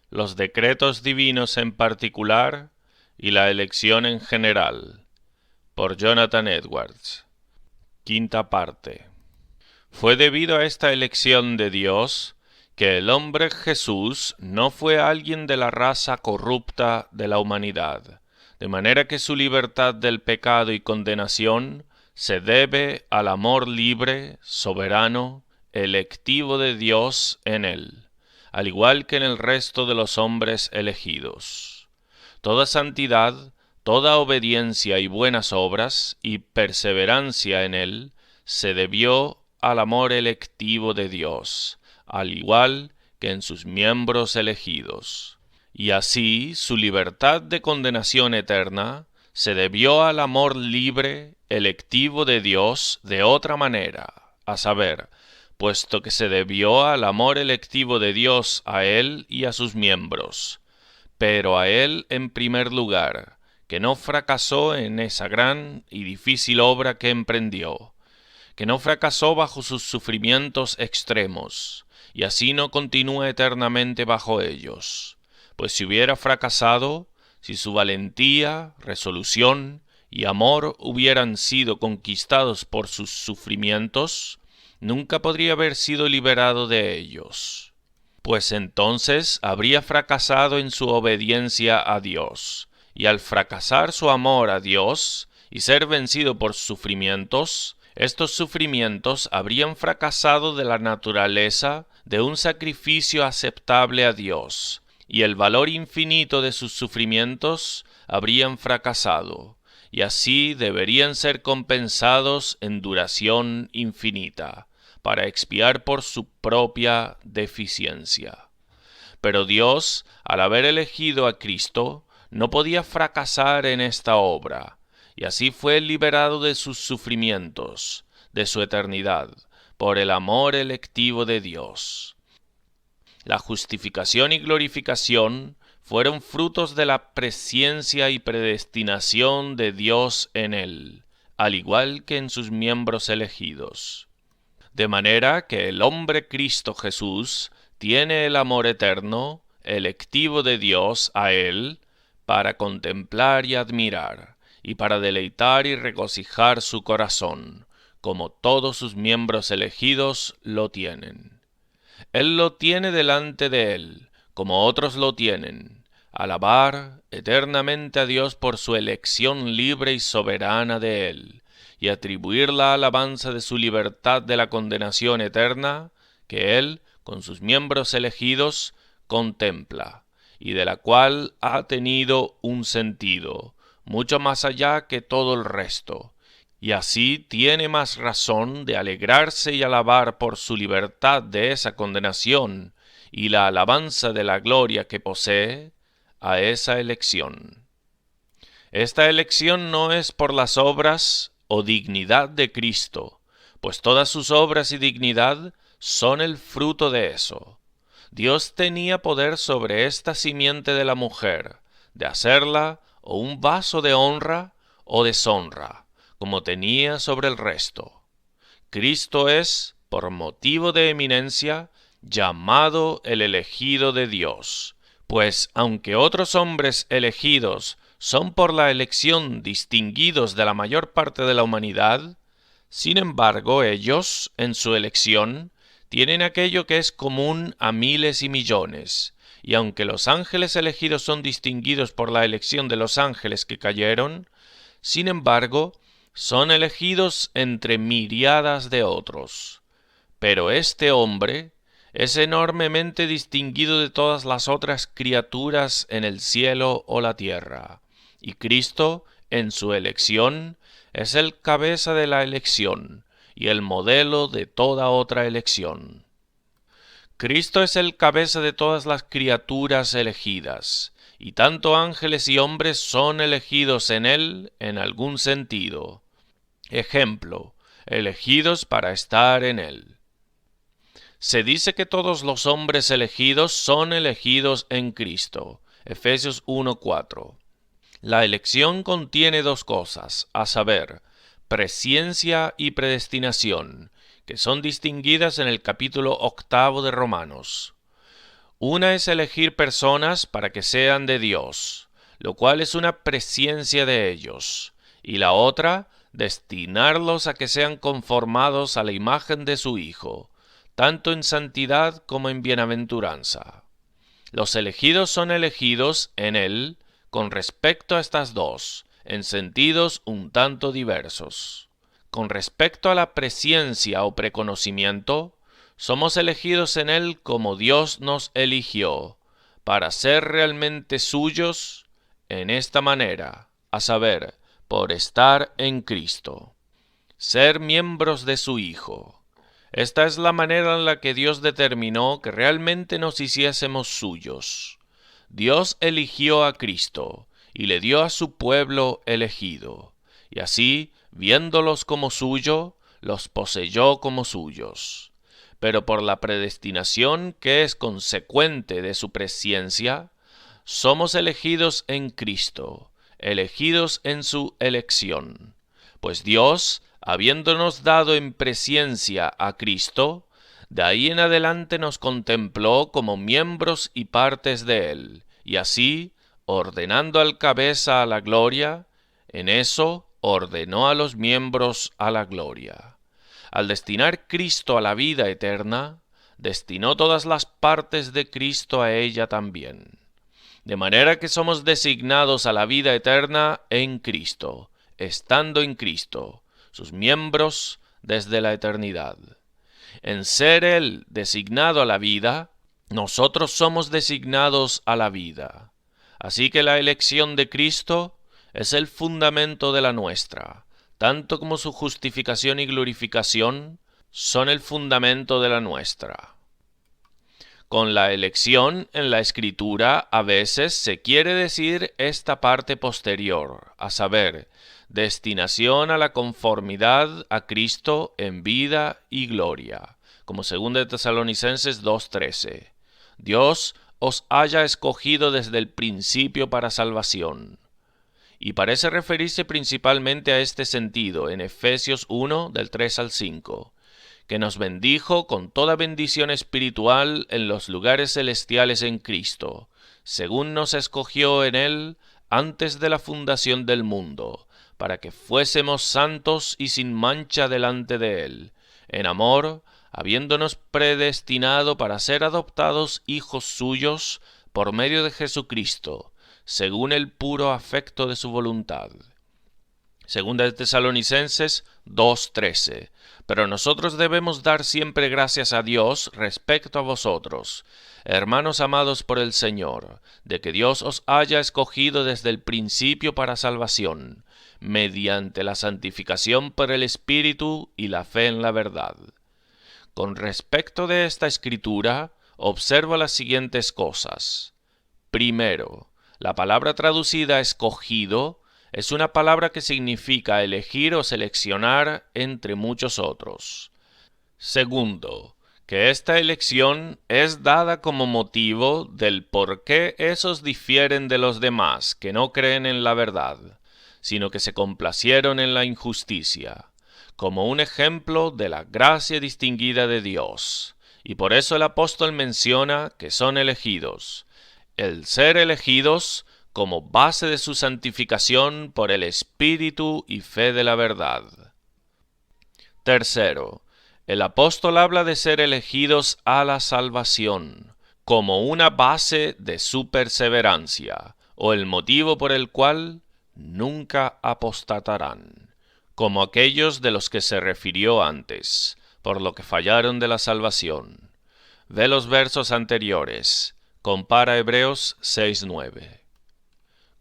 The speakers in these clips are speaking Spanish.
los decretos divinos en particular y la elección en general, por Jonathan Edwards. Quinta parte. Fue debido a esta elección de Dios que el hombre Jesús no fue alguien de la raza corrupta de la humanidad, de manera que su libertad del pecado y condenación se debe al amor libre, soberano, electivo de Dios en él, al igual que en el resto de los hombres elegidos. Toda santidad, toda obediencia y buenas obras y perseverancia en él se debió al amor electivo de Dios, al igual que en sus miembros elegidos. Y así su libertad de condenación eterna se debió al amor libre, electivo de Dios de otra manera, a saber, puesto que se debió al amor electivo de Dios a él y a sus miembros, pero a él en primer lugar, que no fracasó en esa gran y difícil obra que emprendió, que no fracasó bajo sus sufrimientos extremos, y así no continúa eternamente bajo ellos. Pues si hubiera fracasado, si su valentía, resolución y amor hubieran sido conquistados por sus sufrimientos, nunca podría haber sido liberado de ellos. Pues entonces habría fracasado en su obediencia a Dios, y al fracasar su amor a Dios y ser vencido por sufrimientos, estos sufrimientos habrían fracasado de la naturaleza de un sacrificio aceptable a Dios, y el valor infinito de sus sufrimientos habrían fracasado, y así deberían ser compensados en duración infinita, para expiar por su propia deficiencia. Pero Dios, al haber elegido a Cristo, no podía fracasar en esta obra, y así fue liberado de sus sufrimientos, de su eternidad, por el amor electivo de Dios. La justificación y glorificación fueron frutos de la presciencia y predestinación de Dios en él, al igual que en sus miembros elegidos. De manera que el hombre Cristo Jesús tiene el amor eterno, electivo de Dios a él, para contemplar y admirar, y para deleitar y regocijar su corazón, como todos sus miembros elegidos lo tienen. Él lo tiene delante de él, como otros lo tienen, alabar eternamente a Dios por su elección libre y soberana de él, y atribuir la alabanza de su libertad de la condenación eterna, que él, con sus miembros elegidos, contempla, y de la cual ha tenido un sentido, mucho más allá que todo el resto, y así tiene más razón de alegrarse y alabar por su libertad de esa condenación y la alabanza de la gloria que posee a esa elección. Esta elección no es por las obras o dignidad de Cristo, pues todas sus obras y dignidad son el fruto de eso. Dios tenía poder sobre esta simiente de la mujer, de hacerla o un vaso de honra o deshonra, como tenía sobre el resto. Cristo es, por motivo de eminencia, llamado el elegido de Dios, pues aunque otros hombres elegidos son por la elección distinguidos de la mayor parte de la humanidad, sin embargo ellos, en su elección, tienen aquello que es común a miles y millones, y aunque los ángeles elegidos son distinguidos por la elección de los ángeles que cayeron, sin embargo, son elegidos entre miriadas de otros. Pero este hombre es enormemente distinguido de todas las otras criaturas en el cielo o la tierra, y Cristo, en su elección, es el cabeza de la elección y el modelo de toda otra elección. Cristo es el cabeza de todas las criaturas elegidas, y tanto ángeles y hombres son elegidos en él en algún sentido. Ejemplo, elegidos para estar en él. Se dice que todos los hombres elegidos son elegidos en Cristo. Efesios 1:4. La elección contiene dos cosas, a saber, presciencia y predestinación, que son distinguidas en el capítulo 8 de Romanos. Una es elegir personas para que sean de Dios, lo cual es una presciencia de ellos, y la otra, destinarlos a que sean conformados a la imagen de su Hijo, tanto en santidad como en bienaventuranza. Los elegidos son elegidos en Él con respecto a estas dos, en sentidos un tanto diversos. Con respecto a la presciencia o preconocimiento, somos elegidos en Él como Dios nos eligió, para ser realmente suyos en esta manera, a saber, por estar en Cristo, ser miembros de su Hijo. Esta es la manera en la que Dios determinó que realmente nos hiciésemos suyos. Dios eligió a Cristo y le dio a su pueblo elegido, y así, viéndolos como suyo, los poseyó como suyos. Pero por la predestinación que es consecuente de su presciencia, somos elegidos en Cristo, elegidos en su elección. Pues Dios, habiéndonos dado en presciencia a Cristo, de ahí en adelante nos contempló como miembros y partes de Él, y así, ordenando al cabeza a la gloria, en eso ordenó a los miembros a la gloria. Al destinar Cristo a la vida eterna, destinó todas las partes de Cristo a ella también. De manera que somos designados a la vida eterna en Cristo, estando en Cristo, sus miembros desde la eternidad. En ser Él designado a la vida, nosotros somos designados a la vida. Así que la elección de Cristo es el fundamento de la nuestra, tanto como su justificación y glorificación son el fundamento de la nuestra. Con la elección en la Escritura a veces se quiere decir esta parte posterior, a saber, destinación a la conformidad a Cristo en vida y gloria, como 2 Tesalonicenses 2:13. Dios os haya escogido desde el principio para salvación. Y parece referirse principalmente a este sentido en Efesios 1, del 3 al 5, que nos bendijo con toda bendición espiritual en los lugares celestiales en Cristo, según nos escogió en Él antes de la fundación del mundo, para que fuésemos santos y sin mancha delante de Él, en amor, habiéndonos predestinado para ser adoptados hijos suyos por medio de Jesucristo, según el puro afecto de su voluntad. 2 Tesalonicenses 2:13. Pero nosotros debemos dar siempre gracias a Dios respecto a vosotros, hermanos amados por el Señor, de que Dios os haya escogido desde el principio para salvación, mediante la santificación por el Espíritu y la fe en la verdad. Con respecto de esta escritura, observa las siguientes cosas. Primero, la palabra traducida escogido es una palabra que significa elegir o seleccionar entre muchos otros. Segundo, que esta elección es dada como motivo del por qué esos difieren de los demás que no creen en la verdad, sino que se complacieron en la injusticia, como un ejemplo de la gracia distinguida de Dios. Y por eso el apóstol menciona que son elegidos. El ser elegidos como base de su santificación por el Espíritu y fe de la verdad. Tercero, el apóstol habla de ser elegidos a la salvación, como una base de su perseverancia, o el motivo por el cual nunca apostatarán, como aquellos de los que se refirió antes, por lo que fallaron de la salvación. Ve los versos anteriores, compara Hebreos 6:9.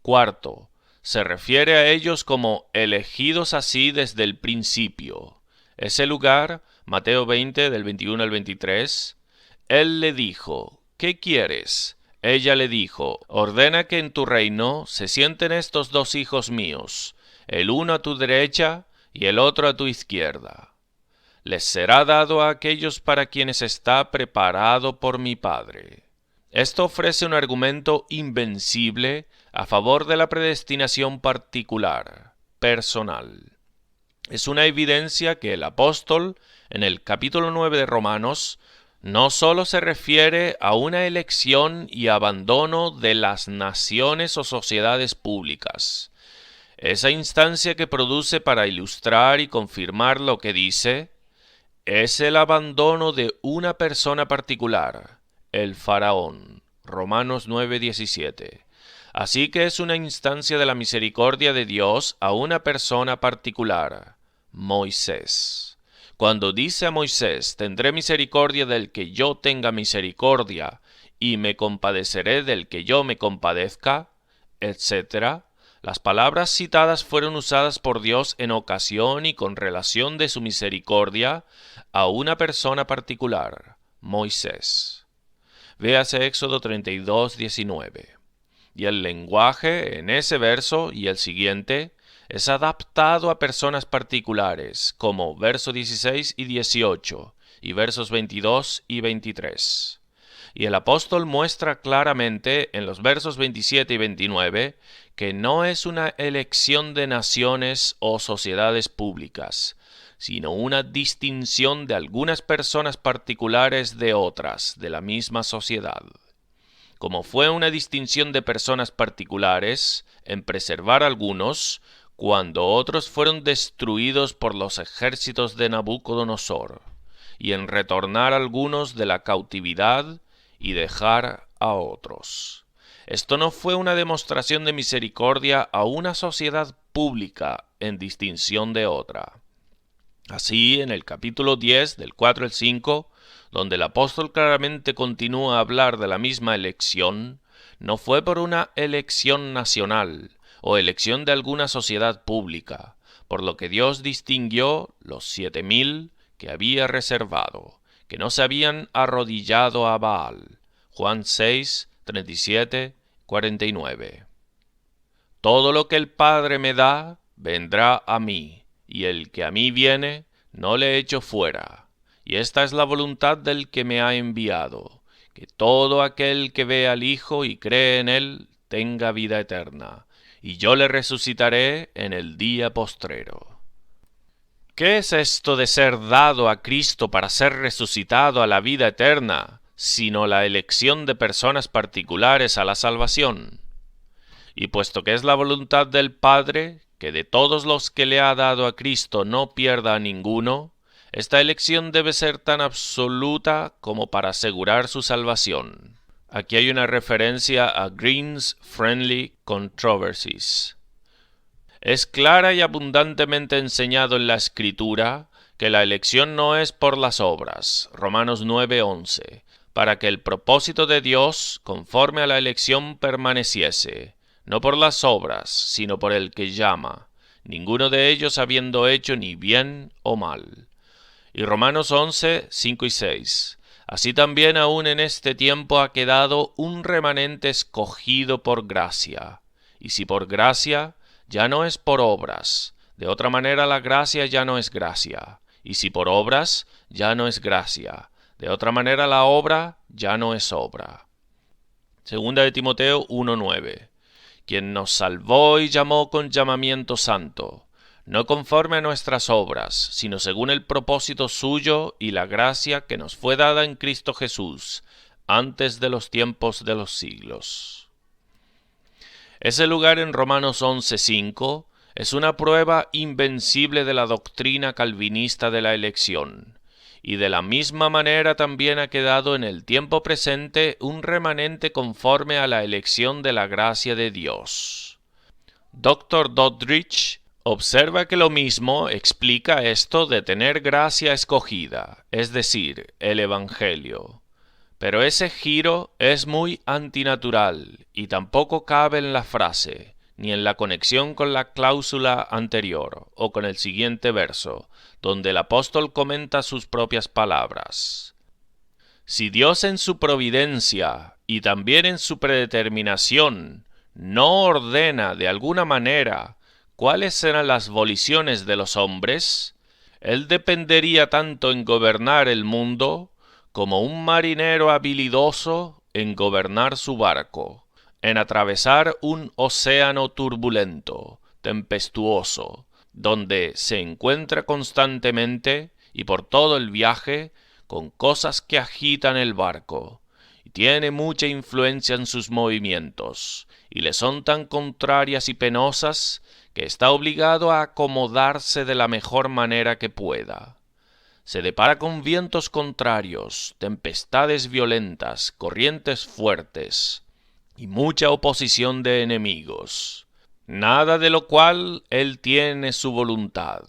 Cuarto, se refiere a ellos como elegidos así desde el principio. Ese lugar, Mateo 20, del 21 al 23, Él le dijo, ¿qué quieres? Ella le dijo, ordena que en tu reino se sienten estos dos hijos míos, el uno a tu derecha y el otro a tu izquierda. Les será dado a aquellos para quienes está preparado por mi Padre. Esto ofrece un argumento invencible a favor de la predestinación particular, personal. Es una evidencia que el apóstol, en el capítulo 9 de Romanos, no sólo se refiere a una elección y abandono de las naciones o sociedades públicas. Esa instancia que produce para ilustrar y confirmar lo que dice es el abandono de una persona particular, el faraón. Romanos 9:17. Así que es una instancia de la misericordia de Dios a una persona particular, Moisés. Cuando dice a Moisés, tendré misericordia del que yo tenga misericordia, y me compadeceré del que yo me compadezca, etc., las palabras citadas fueron usadas por Dios en ocasión y con relación de su misericordia a una persona particular, Moisés. Véase Éxodo 32:19. Y el lenguaje en ese verso y el siguiente es adaptado a personas particulares, como verso 16 y 18, y versos 22 y 23. Y el apóstol muestra claramente en los versos 27 y 29 que no es una elección de naciones o sociedades públicas, sino una distinción de algunas personas particulares de otras de la misma sociedad. Como fue una distinción de personas particulares en preservar algunos, cuando otros fueron destruidos por los ejércitos de Nabucodonosor, y en retornar algunos de la cautividad y dejar a otros. Esto no fue una demostración de misericordia a una sociedad pública en distinción de otra. Así, en el capítulo 10, del 4 al 5, donde el apóstol claramente continúa a hablar de la misma elección, no fue por una elección nacional o elección de alguna sociedad pública, por lo que Dios distinguió los 7,000 que había reservado, que no se habían arrodillado a Baal. Juan 6, 37, 49. Todo lo que el Padre me da, vendrá a mí, y el que a mí viene, no le echo fuera. Y esta es la voluntad del que me ha enviado, que todo aquel que ve al Hijo y cree en él, tenga vida eterna, y yo le resucitaré en el día postrero. ¿Qué es esto de ser dado a Cristo para ser resucitado a la vida eterna, sino la elección de personas particulares a la salvación? Y puesto que es la voluntad del Padre, que de todos los que le ha dado a Cristo no pierda a ninguno, esta elección debe ser tan absoluta como para asegurar su salvación. Aquí hay una referencia a Green's Friendly Controversies. Es clara y abundantemente enseñado en la Escritura que la elección no es por las obras, Romanos 9:11, para que el propósito de Dios, conforme a la elección, permaneciese, no por las obras, sino por el que llama, ninguno de ellos habiendo hecho ni bien o mal. Y Romanos 11, 5 y 6. Así también aún en este tiempo ha quedado un remanente escogido por gracia. Y si por gracia, ya no es por obras. De otra manera la gracia ya no es gracia. Y si por obras, ya no es gracia. De otra manera la obra ya no es obra. Segunda de Timoteo 1:9. Quien nos salvó y llamó con llamamiento santo, no conforme a nuestras obras, sino según el propósito suyo y la gracia que nos fue dada en Cristo Jesús, antes de los tiempos de los siglos. Ese lugar en Romanos 11:5 es una prueba invencible de la doctrina calvinista de la elección, y de la misma manera también ha quedado en el tiempo presente un remanente conforme a la elección de la gracia de Dios. Dr. Doddridge observa que lo mismo explica esto de tener gracia escogida, es decir, el Evangelio. Pero ese giro es muy antinatural y tampoco cabe en la frase, ni en la conexión con la cláusula anterior o con el siguiente verso, donde el apóstol comenta sus propias palabras. Si Dios en su providencia y también en su predeterminación no ordena de alguna manera cuáles serán las voliciones de los hombres, Él dependería tanto en gobernar el mundo como un marinero habilidoso en gobernar su barco, en atravesar un océano turbulento, tempestuoso, donde se encuentra constantemente y por todo el viaje con cosas que agitan el barco, y tiene mucha influencia en sus movimientos, y le son tan contrarias y penosas que está obligado a acomodarse de la mejor manera que pueda. Se depara con vientos contrarios, tempestades violentas, corrientes fuertes y mucha oposición de enemigos. Nada de lo cual él tiene su voluntad,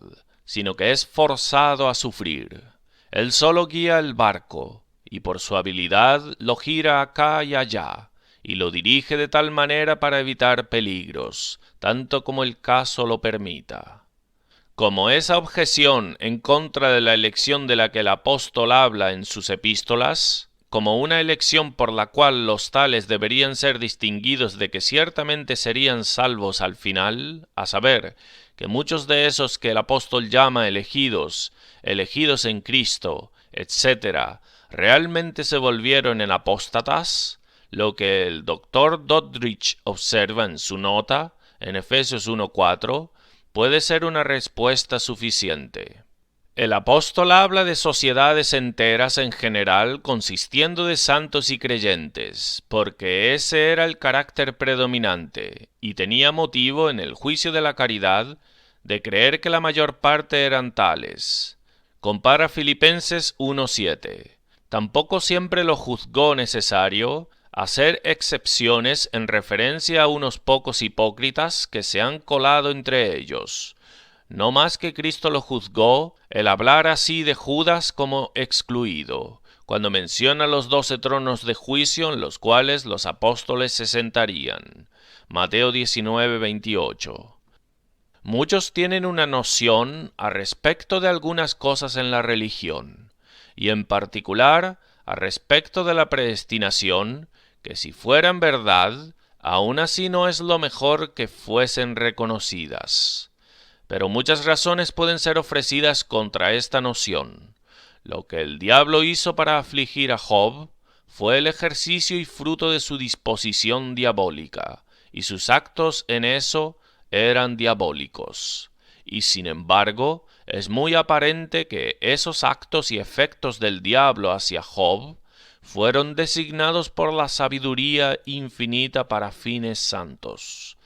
sino que es forzado a sufrir. Él solo guía el barco, y por su habilidad lo gira acá y allá, y lo dirige de tal manera para evitar peligros, tanto como el caso lo permita. Como esa objeción en contra de la elección de la que el apóstol habla en sus epístolas, como una elección por la cual los tales deberían ser distinguidos de que ciertamente serían salvos al final, a saber, que muchos de esos que el apóstol llama elegidos en Cristo, etc., realmente se volvieron en apóstatas, lo que el doctor Doddridge observa en su nota, en Efesios 1:4, puede ser una respuesta suficiente. El apóstol habla de sociedades enteras en general consistiendo de santos y creyentes, porque ese era el carácter predominante, y tenía motivo en el juicio de la caridad de creer que la mayor parte eran tales. Compara Filipenses 1:7. Tampoco siempre lo juzgó necesario hacer excepciones en referencia a unos pocos hipócritas que se han colado entre ellos. No más que Cristo lo juzgó el hablar así de Judas como excluido, cuando menciona los 12 tronos de juicio en los cuales los apóstoles se sentarían. Mateo 19:28. Muchos tienen una noción a respecto de algunas cosas en la religión, y en particular a respecto de la predestinación, que si fueran verdad, aún así no es lo mejor que fuesen reconocidas. Pero muchas razones pueden ser ofrecidas contra esta noción. Lo que el diablo hizo para afligir a Job fue el ejercicio y fruto de su disposición diabólica, y sus actos en eso eran diabólicos. Y sin embargo, es muy aparente que esos actos y efectos del diablo hacia Job fueron designados por la sabiduría infinita para fines santos,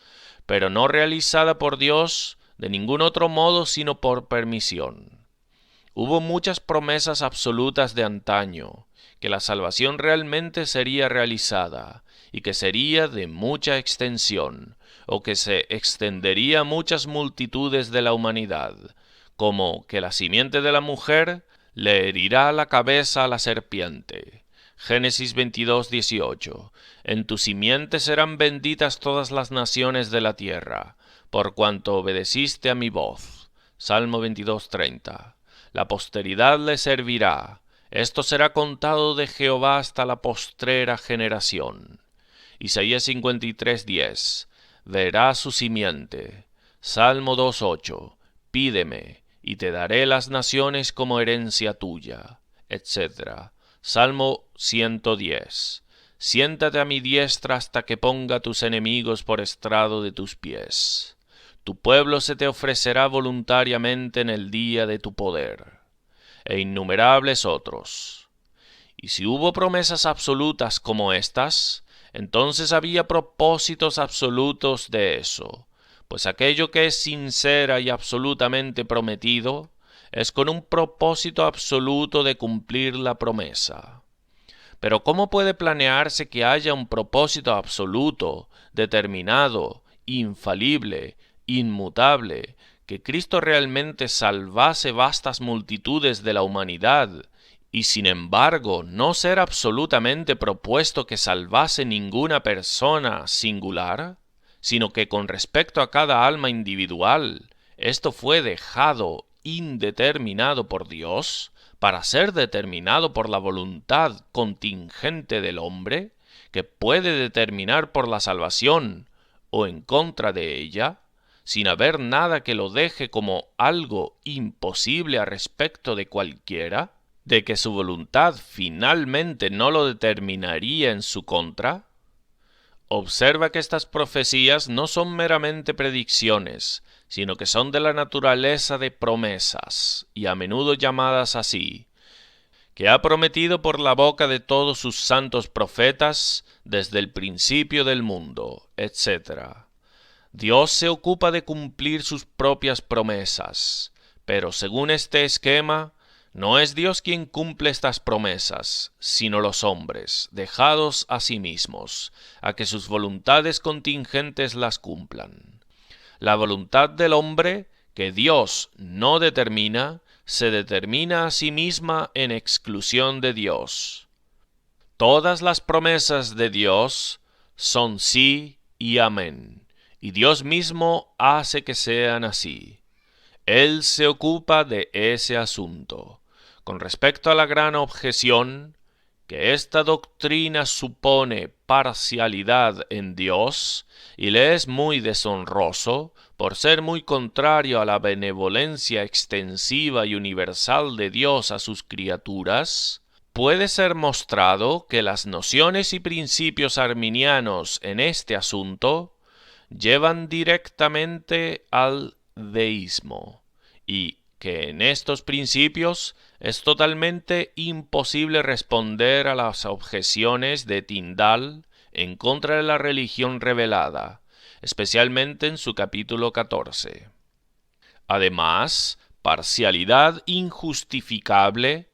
pero no realizada por Dios de ningún otro modo sino por permisión. Hubo muchas promesas absolutas de antaño, que la salvación realmente sería realizada, y que sería de mucha extensión, o que se extendería a muchas multitudes de la humanidad, como que la simiente de la mujer le herirá la cabeza a la serpiente. Génesis 22:18. En tu simiente serán benditas todas las naciones de la tierra, por cuanto obedeciste a mi voz. Salmo 22:30. La posteridad le servirá. Esto será contado de Jehová hasta la postrera generación. Isaías 53:10. Verá su simiente. Salmo 2:8. Pídeme, y te daré las naciones como herencia tuya, etc. Salmo 110. Siéntate a mi diestra hasta que ponga tus enemigos por estrado de tus pies. Tu pueblo se te ofrecerá voluntariamente en el día de tu poder. E innumerables otros. Y si hubo promesas absolutas como estas, entonces había propósitos absolutos de eso, pues aquello que es sincera y absolutamente prometido, es con un propósito absoluto de cumplir la promesa. Pero ¿cómo puede planearse que haya un propósito absoluto, determinado, infalible, inmutable, que Cristo realmente salvase vastas multitudes de la humanidad, y sin embargo no ser absolutamente propuesto que salvase ninguna persona singular, sino que con respecto a cada alma individual, esto fue dejado indeterminado por Dios, para ser determinado por la voluntad contingente del hombre, que puede determinar por la salvación o en contra de ella, sin haber nada que lo deje como algo imposible a respecto de cualquiera, de que su voluntad finalmente no lo determinaría en su contra? Observa que estas profecías no son meramente predicciones, sino que son de la naturaleza de promesas, y a menudo llamadas así, que ha prometido por la boca de todos sus santos profetas desde el principio del mundo, etc. Dios se ocupa de cumplir sus propias promesas, pero según este esquema, no es Dios quien cumple estas promesas, sino los hombres, dejados a sí mismos, a que sus voluntades contingentes las cumplan. La voluntad del hombre, que Dios no determina, se determina a sí misma en exclusión de Dios. Todas las promesas de Dios son sí y amén, y Dios mismo hace que sean así. Él se ocupa de ese asunto. Con respecto a la gran objeción, que esta doctrina supone parcialidad en Dios, y le es muy deshonroso, por ser muy contrario a la benevolencia extensiva y universal de Dios a sus criaturas, puede ser mostrado que las nociones y principios arminianos en este asunto llevan directamente al deísmo, y que en estos principios es totalmente imposible responder a las objeciones de Tyndall en contra de la religión revelada, especialmente en su capítulo 14. Además, parcialidad injustificable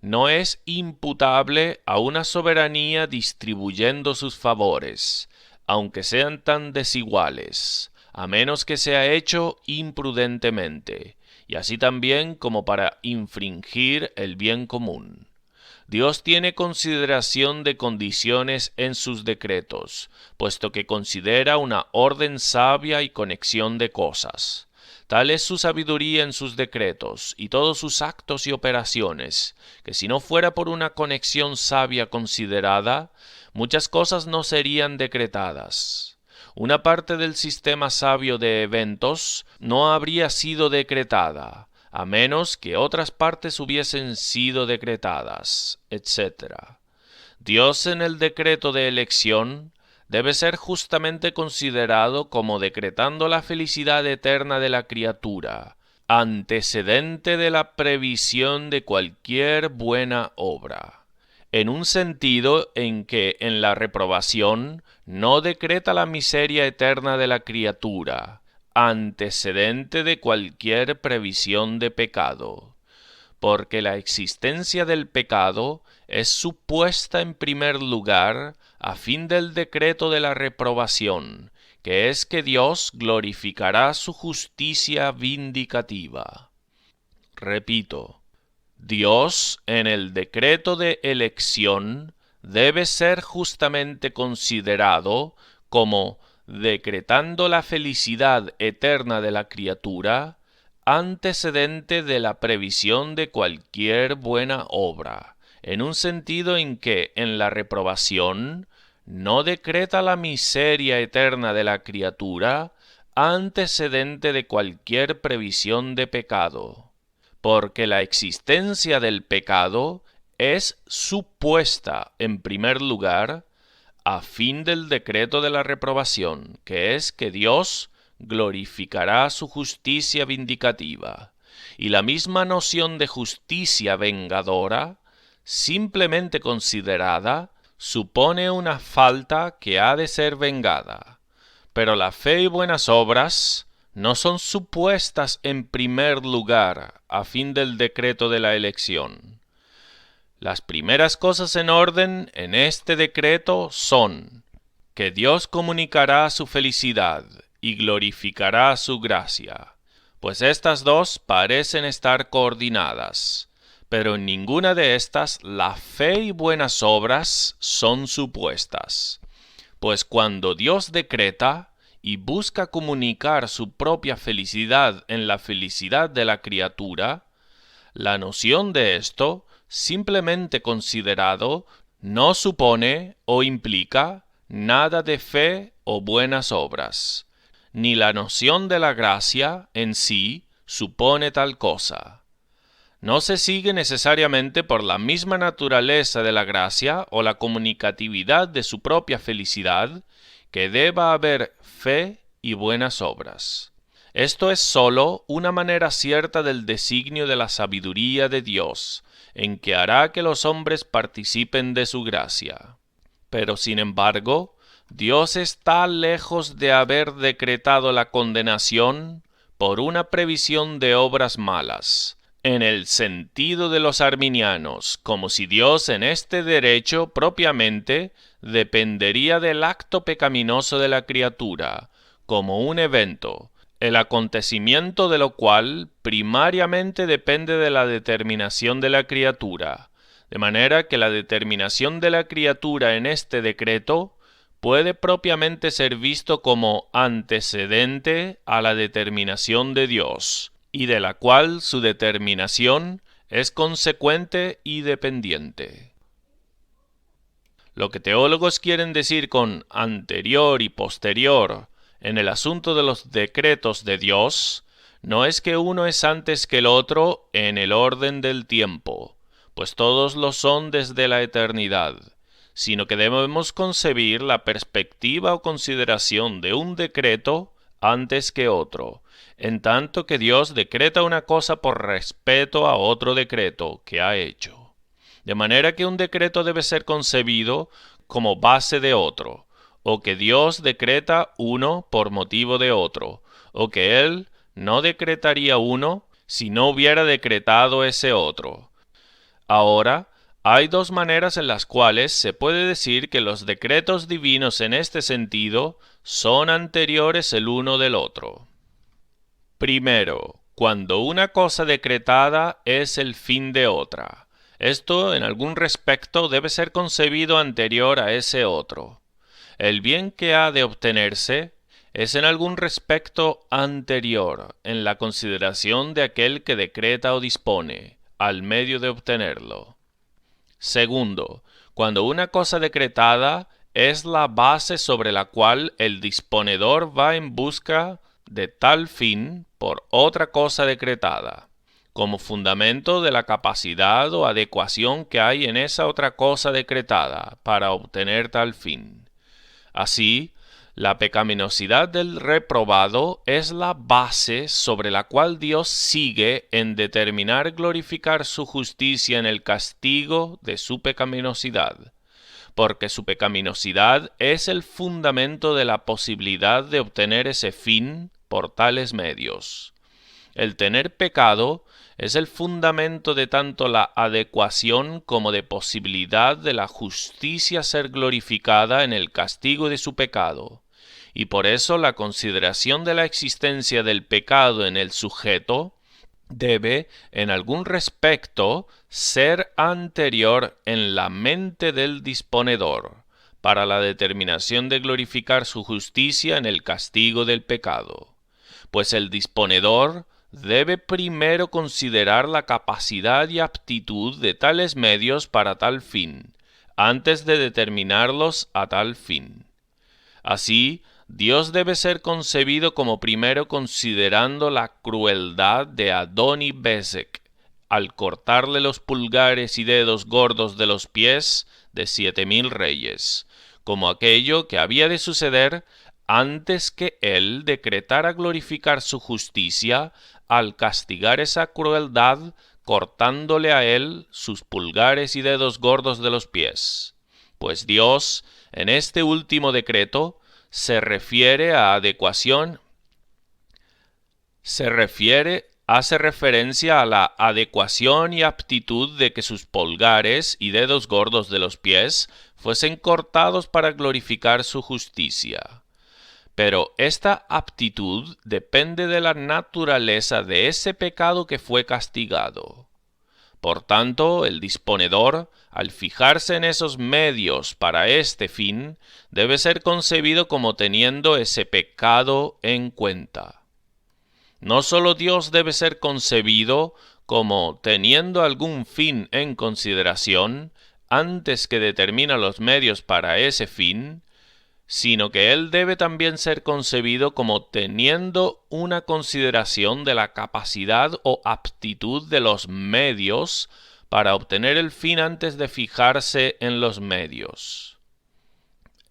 no es imputable a una soberanía distribuyendo sus favores, aunque sean tan desiguales, a menos que sea hecho imprudentemente, y así también como para infringir el bien común. Dios tiene consideración de condiciones en sus decretos, puesto que considera una orden sabia y conexión de cosas. Tal es su sabiduría en sus decretos y todos sus actos y operaciones, que si no fuera por una conexión sabia considerada, muchas cosas no serían decretadas. Una parte del sistema sabio de eventos no habría sido decretada, a menos que otras partes hubiesen sido decretadas, etc. Dios en el decreto de elección debe ser justamente considerado como decretando la felicidad eterna de la criatura, antecedente de la previsión de cualquier buena obra, en un sentido en que en la reprobación no decreta la miseria eterna de la criatura, antecedente de cualquier previsión de pecado, porque la existencia del pecado es supuesta en primer lugar a fin del decreto de la reprobación, que es que Dios glorificará su justicia vindicativa. Repito, Dios en el decreto de elección debe ser justamente considerado como decretando la felicidad eterna de la criatura, antecedente de la previsión de cualquier buena obra, en un sentido en que en la reprobación no decreta la miseria eterna de la criatura, antecedente de cualquier previsión de pecado, porque la existencia del pecado es supuesta en primer lugar a fin del decreto de la reprobación, que es que Dios glorificará su justicia vindicativa, y la misma noción de justicia vengadora, simplemente considerada, supone una falta que ha de ser vengada, pero la fe y buenas obras no son supuestas en primer lugar a fin del decreto de la elección. Las primeras cosas en orden en este decreto son que Dios comunicará su felicidad y glorificará su gracia, pues estas dos parecen estar coordinadas, pero en ninguna de estas la fe y buenas obras son supuestas, pues cuando Dios decreta y busca comunicar su propia felicidad en la felicidad de la criatura, la noción de esto, simplemente considerado, no supone o implica nada de fe o buenas obras, ni la noción de la gracia en sí supone tal cosa. No se sigue necesariamente por la misma naturaleza de la gracia o la comunicatividad de su propia felicidad que deba haber fe y buenas obras. Esto es sólo una manera cierta del designio de la sabiduría de Dios, en que hará que los hombres participen de su gracia. Pero sin embargo, Dios está lejos de haber decretado la condenación por una previsión de obras malas, en el sentido de los arminianos, como si Dios en este derecho propiamente dependería del acto pecaminoso de la criatura, como un evento, el acontecimiento de lo cual primariamente depende de la determinación de la criatura, de manera que la determinación de la criatura en este decreto puede propiamente ser visto como antecedente a la determinación de Dios, y de la cual su determinación es consecuente y dependiente. Lo que teólogos quieren decir con anterior y posterior en el asunto de los decretos de Dios no es que uno es antes que el otro en el orden del tiempo, pues todos lo son desde la eternidad, sino que debemos concebir la perspectiva o consideración de un decreto antes que otro, en tanto que Dios decreta una cosa por respeto a otro decreto que ha hecho. De manera que un decreto debe ser concebido como base de otro, o que Dios decreta uno por motivo de otro, o que Él no decretaría uno si no hubiera decretado ese otro. Ahora, hay dos maneras en las cuales se puede decir que los decretos divinos en este sentido son anteriores el uno del otro. Primero, cuando una cosa decretada es el fin de otra. Esto, en algún respecto, debe ser concebido anterior a ese otro. El bien que ha de obtenerse es en algún respecto anterior en la consideración de aquel que decreta o dispone, al medio de obtenerlo. Segundo, cuando una cosa decretada es la base sobre la cual el disponedor va en busca de tal fin por otra cosa decretada, como fundamento de la capacidad o adecuación que hay en esa otra cosa decretada para obtener tal fin. Así, la pecaminosidad del reprobado es la base sobre la cual Dios sigue en determinar glorificar su justicia en el castigo de su pecaminosidad, porque su pecaminosidad es el fundamento de la posibilidad de obtener ese fin por tales medios. El tener pecado es el fundamento de tanto la adecuación como de posibilidad de la justicia ser glorificada en el castigo de su pecado, y por eso la consideración de la existencia del pecado en el sujeto debe, en algún respecto, ser anterior en la mente del disponedor, para la determinación de glorificar su justicia en el castigo del pecado, pues el disponedor debe primero considerar la capacidad y aptitud de tales medios para tal fin, antes de determinarlos a tal fin. Así, Dios debe ser concebido como primero considerando la crueldad de Adoni-Bezek, al cortarle los pulgares y dedos gordos de los pies de 7,000 reyes, como aquello que había de suceder antes que él decretara glorificar su justicia al castigar esa crueldad cortándole a él sus pulgares y dedos gordos de los pies. Pues Dios, en este último decreto, hace referencia a la adecuación y aptitud de que sus pulgares y dedos gordos de los pies fuesen cortados para glorificar su justicia. Pero esta aptitud depende de la naturaleza de ese pecado que fue castigado. Por tanto, el disponedor, al fijarse en esos medios para este fin, debe ser concebido como teniendo ese pecado en cuenta. No solo Dios debe ser concebido como teniendo algún fin en consideración antes que determina los medios para ese fin, sino que él debe también ser concebido como teniendo una consideración de la capacidad o aptitud de los medios para obtener el fin antes de fijarse en los medios.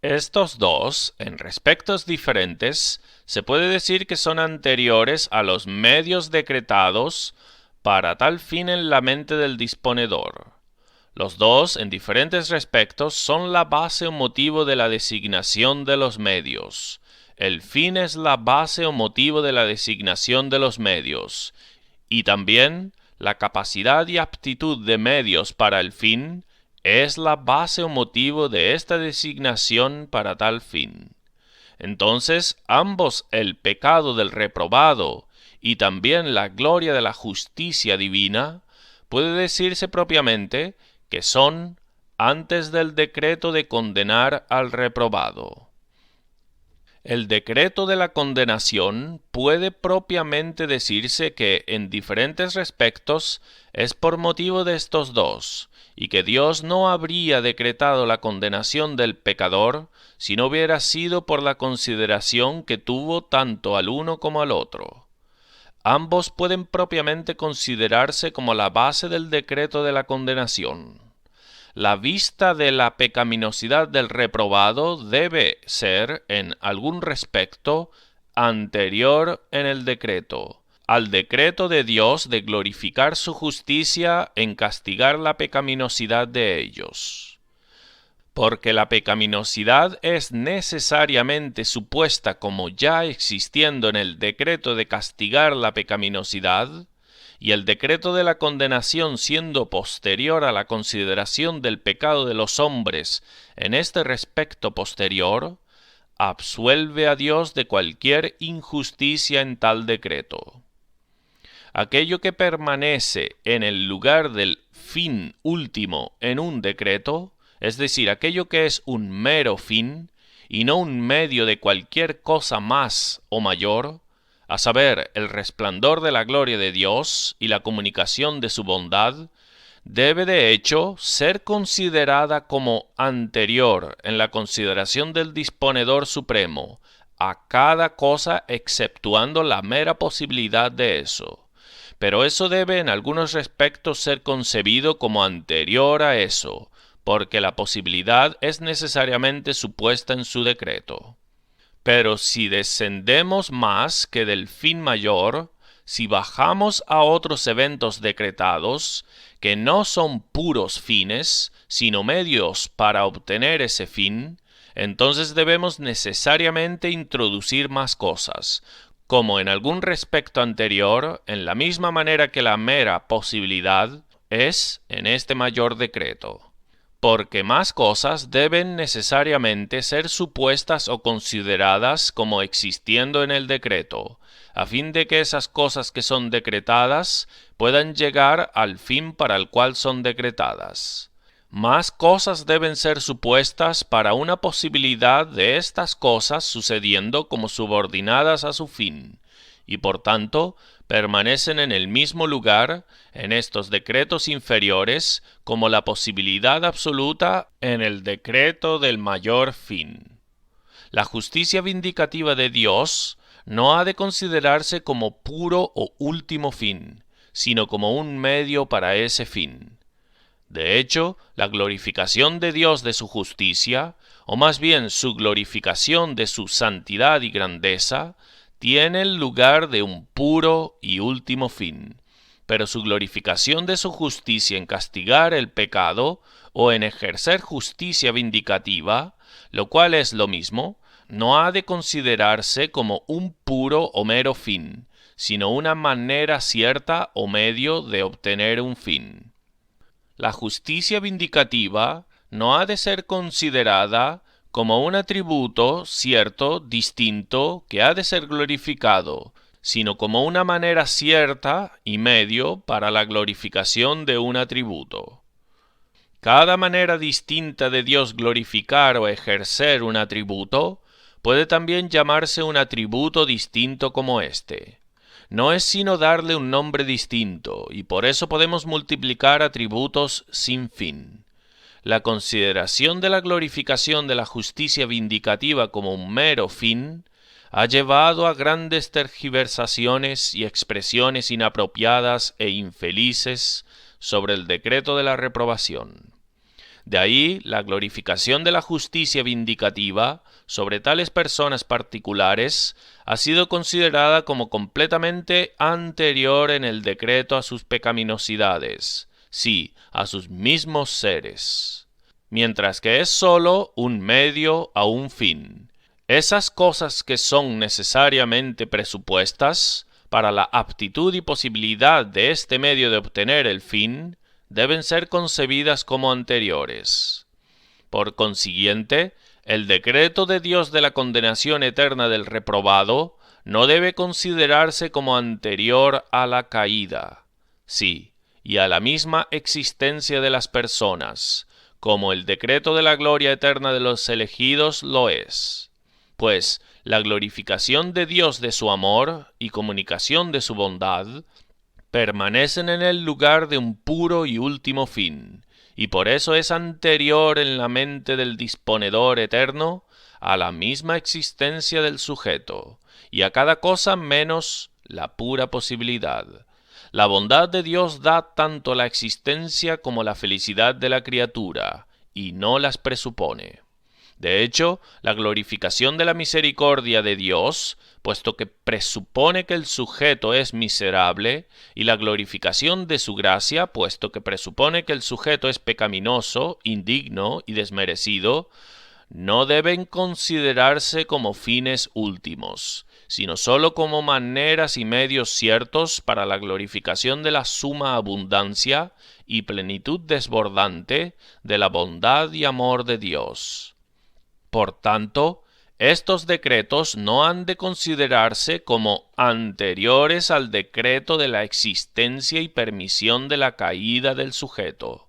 Estos dos, en respectos diferentes, se puede decir que son anteriores a los medios decretados para tal fin en la mente del disponedor. Los dos, en diferentes respectos, son la base o motivo de la designación de los medios. El fin es la base o motivo de la designación de los medios, y también la capacidad y aptitud de medios para el fin es la base o motivo de esta designación para tal fin. Entonces, ambos, el pecado del reprobado y también la gloria de la justicia divina, puede decirse propiamente que son antes del decreto de condenar al reprobado. El decreto de la condenación puede propiamente decirse que en diferentes respectos es por motivo de estos dos, y que Dios no habría decretado la condenación del pecador si no hubiera sido por la consideración que tuvo tanto al uno como al otro. Ambos pueden propiamente considerarse como la base del decreto de la condenación. La vista de la pecaminosidad del reprobado debe ser, en algún respecto, anterior en el decreto, al decreto de Dios de glorificar su justicia en castigar la pecaminosidad de ellos. Porque la pecaminosidad es necesariamente supuesta como ya existiendo en el decreto de castigar la pecaminosidad, y el decreto de la condenación siendo posterior a la consideración del pecado de los hombres en este respecto posterior, absuelve a Dios de cualquier injusticia en tal decreto. Aquello que permanece en el lugar del fin último en un decreto, es decir, aquello que es un mero fin, y no un medio de cualquier cosa más o mayor, a saber, el resplandor de la gloria de Dios y la comunicación de su bondad, debe de hecho ser considerada como anterior en la consideración del disponedor supremo a cada cosa exceptuando la mera posibilidad de eso. Pero eso debe en algunos respectos ser concebido como anterior a eso, porque la posibilidad es necesariamente supuesta en su decreto. Pero si descendemos más que del fin mayor, si bajamos a otros eventos decretados, que no son puros fines, sino medios para obtener ese fin, entonces debemos necesariamente introducir más cosas, como en algún respecto anterior, en la misma manera que la mera posibilidad es en este mayor decreto. Porque más cosas deben necesariamente ser supuestas o consideradas como existiendo en el decreto, a fin de que esas cosas que son decretadas puedan llegar al fin para el cual son decretadas. Más cosas deben ser supuestas para una posibilidad de estas cosas sucediendo como subordinadas a su fin, y por tanto permanecen en el mismo lugar en estos decretos inferiores como la posibilidad absoluta en el decreto del mayor fin. La justicia vindicativa de Dios no ha de considerarse como puro o último fin, sino como un medio para ese fin. De hecho, la glorificación de Dios de su justicia, o más bien su glorificación de su santidad y grandeza, tiene el lugar de un puro y último fin, pero su glorificación de su justicia en castigar el pecado o en ejercer justicia vindicativa, lo cual es lo mismo, no ha de considerarse como un puro o mero fin, sino una manera cierta o medio de obtener un fin. La justicia vindicativa no ha de ser considerada como un atributo cierto, distinto, que ha de ser glorificado, sino como una manera cierta y medio para la glorificación de un atributo. Cada manera distinta de Dios glorificar o ejercer un atributo puede también llamarse un atributo distinto como éste. No es sino darle un nombre distinto, y por eso podemos multiplicar atributos sin fin. La consideración de la glorificación de la justicia vindicativa como un mero fin ha llevado a grandes tergiversaciones y expresiones inapropiadas e infelices sobre el decreto de la reprobación. De ahí la glorificación de la justicia vindicativa sobre tales personas particulares ha sido considerada como completamente anterior en el decreto a sus pecaminosidades, sí, a sus mismos seres, mientras que es sólo un medio a un fin. Esas cosas que son necesariamente presupuestas para la aptitud y posibilidad de este medio de obtener el fin, deben ser concebidas como anteriores. Por consiguiente, el decreto de Dios de la condenación eterna del reprobado no debe considerarse como anterior a la caída, sí, y a la misma existencia de las personas, como el decreto de la gloria eterna de los elegidos lo es. Pues la glorificación de Dios de su amor y comunicación de su bondad permanecen en el lugar de un puro y último fin, y por eso es anterior en la mente del disponedor eterno a la misma existencia del sujeto, y a cada cosa menos la pura posibilidad. La bondad de Dios da tanto la existencia como la felicidad de la criatura, y no las presupone. De hecho, la glorificación de la misericordia de Dios, puesto que presupone que el sujeto es miserable, y la glorificación de su gracia, puesto que presupone que el sujeto es pecaminoso, indigno y desmerecido, no deben considerarse como fines últimos, sino sólo como maneras y medios ciertos para la glorificación de la suma abundancia y plenitud desbordante de la bondad y amor de Dios. Por tanto, estos decretos no han de considerarse como anteriores al decreto de la existencia y permisión de la caída del sujeto,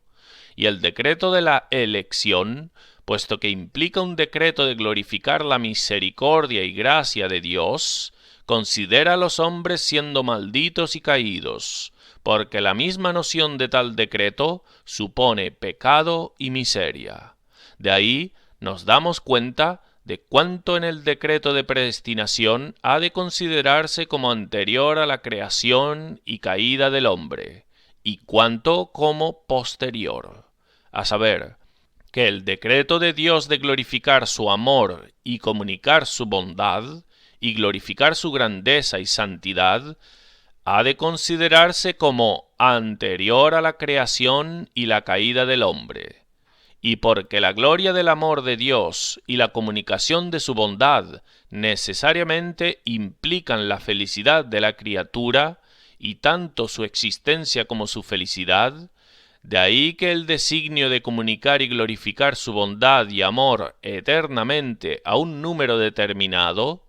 y el decreto de la elección, puesto que implica un decreto de glorificar la misericordia y gracia de Dios, considera a los hombres siendo malditos y caídos, porque la misma noción de tal decreto supone pecado y miseria. De ahí nos damos cuenta de cuánto en el decreto de predestinación ha de considerarse como anterior a la creación y caída del hombre, y cuánto como posterior, a saber, que el decreto de Dios de glorificar su amor y comunicar su bondad, y glorificar su grandeza y santidad, ha de considerarse como anterior a la creación y la caída del hombre. Y porque la gloria del amor de Dios y la comunicación de su bondad necesariamente implican la felicidad de la criatura, y tanto su existencia como su felicidad, de ahí que el designio de comunicar y glorificar su bondad y amor eternamente a un número determinado,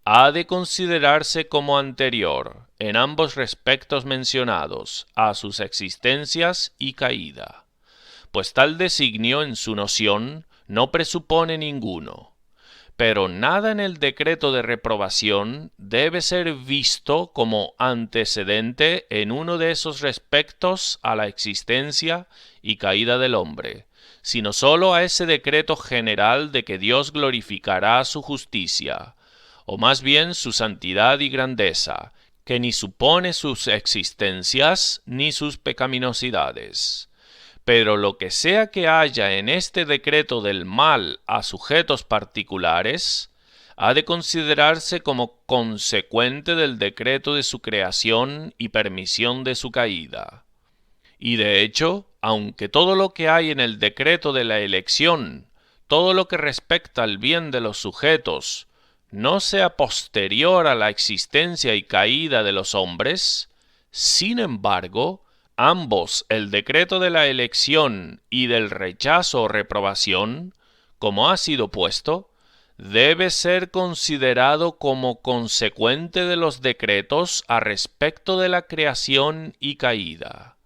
ha de considerarse como anterior, en ambos respectos mencionados, a sus existencias y caída. Pues tal designio en su noción no presupone ninguno. Pero nada en el decreto de reprobación debe ser visto como antecedente en uno de esos respectos a la existencia y caída del hombre, sino sólo a ese decreto general de que Dios glorificará su justicia, o más bien su santidad y grandeza, que ni supone sus existencias ni sus pecaminosidades. Pero lo que sea que haya en este decreto del mal a sujetos particulares, ha de considerarse como consecuente del decreto de su creación y permisión de su caída. Y de hecho, aunque todo lo que hay en el decreto de la elección, todo lo que respecta al bien de los sujetos, no sea posterior a la existencia y caída de los hombres, sin embargo, ambos, el decreto de la elección y del rechazo o reprobación, como ha sido puesto, debe ser considerado como consecuente de los decretos a respecto de la creación y caída,